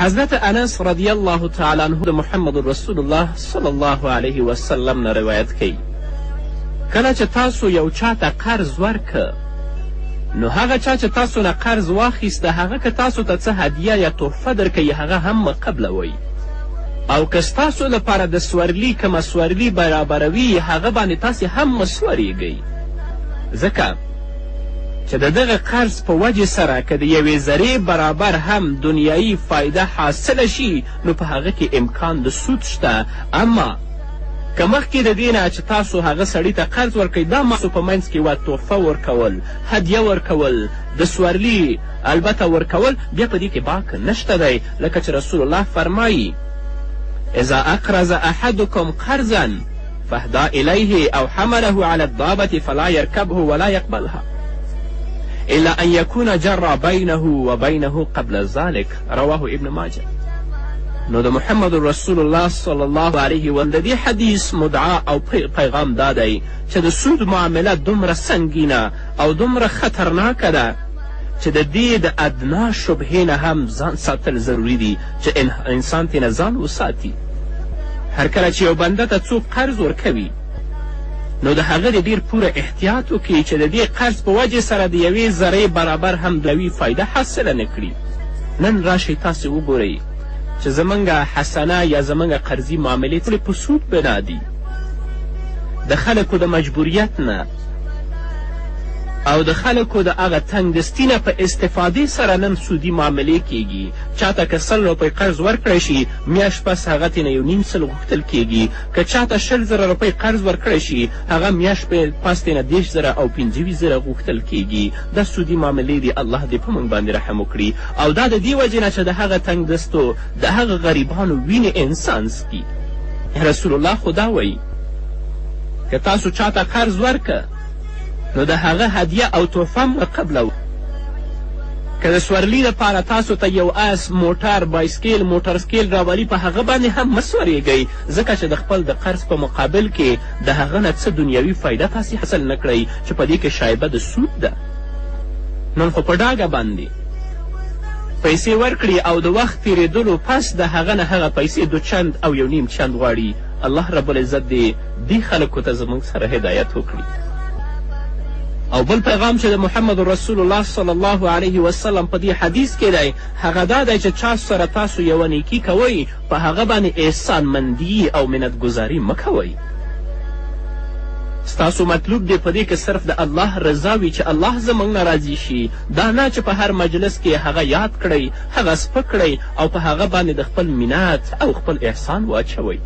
حضرت انس رضی الله تعالی عنه د محمد رسول الله صلی الله علیه وسلم نه روایت کوي کله چې تاسو یو چاته قرض ورکه نو هغه چا چې تاسو نه قرض واخیسته هغه که تاسو ته څه هدیه یا تحفه درکوي هغه هم مقبلوئ او که ستاسو لپاره د سورلي کومه سورلي برابروي هغه باندې تاسې هم مسورېږئ ځکه چې د دغه قرض په وجې سره که د یوې ذرې برابر هم دنیایي فایده حاصله شي نو په هغه کې امکان د سود شته. اما که مخکې د دې نه چې تاسو هغه سړي ته قرض ورکوئ دا ماسو په منځ کې وه تحفه ورکول، هدیه ورکول، د سورلي البته ورکول، بیا په دې کې باک نشته دی لکه چې رسول الله فرمایي اذا اقرض احدكم قرضا فاهدى الیه او حمله على الضابة فلا يركبه ولا يقبلها الا ان يكون جرى بينه وبينه قبل ذلك رواه ابن ماجه. نو د محمد رسول الله صلی الله علیه و د دې حدیث مدعا او پیغام دا دی چې د سود معامله دومره سنګینه او دومره خطرناکه ده چې د دې د ادنا شبهې نه هم ځان ساتل ضروري دي چې انسان ترې نه ځان وساتي. هر کله چې یو بنده ته څوک قرض ورکوي نو د هغه د ډېر پوره احتیاط وکړي چې د دې قرض په وجې سره د یوې ذرې برابر هم دلوي فایده حاصله نه کړي. نن راشئ تاسې وګورئ چې زمونږ حسنه یا زمونږ قرضي معاملې ټولې په سود بنا دي. د خلکو د مجبوریت نه او د خلکو د هغه تنګدستي نه په استفادې سره نن سودي معاملې کیږي. چاته که 100 روپۍ قرض ورکړی شي میاشت پس هغه ترې نه 1.5 غوښتل کیږي. که چاته 20,000 روپۍ قرض ورکړی شي هغه میاشت پس ترې نه 10,000 او 25,000 غوښتل کیږي. دا سودي معاملې دي. الله دې په موږ باندې رحم وکړي او دا د دې وجې نه چې د هغه تنګدستو د هغه غریبانو وینې انسان څکي. رسول الله خو دا وایي که تاسو چاته قرض ورکه نو د هغه هدیه او تحفه هم قبلو. که د سورلي دپاره تاسو ته یو اس، موټر، بایسکیل، موټرسکیل راولي په هغه باندې هم مه سورېږئ ځکه چې د خپل د قرض په مقابل کې د هغه نه څه دنیوي فایده تاسې حاصل نه کړئ چې په دې کې شایبه د سود ده. نن خو په ډاګه باندې پیسې ورکړي او د وخت تېرېدلو پس د هغه نه هغه پیسې 2 چند او 1.5 چند غواړي. الله رب العزت دې خلکو ته زموږ سره هدایت وکړي. او بل پیغام چې د محمد رسول الله صلی الله علیه وسلم په دې حدیث کې دی هغه دا دی چې چا سره تاسو یوه نیکي کوئ په هغه باندې احسان مندي او منتګزاري مه کوئ. ستاسو مطلوب دی په دې کې صرف د الله رضا وي چې الله زموږ نه راضي شي. دا نه چې په هر مجلس کې هغه یاد کړئ، هغه سپک کړئ او په هغه باندې د خپل منت او خپل احسان واچوئ.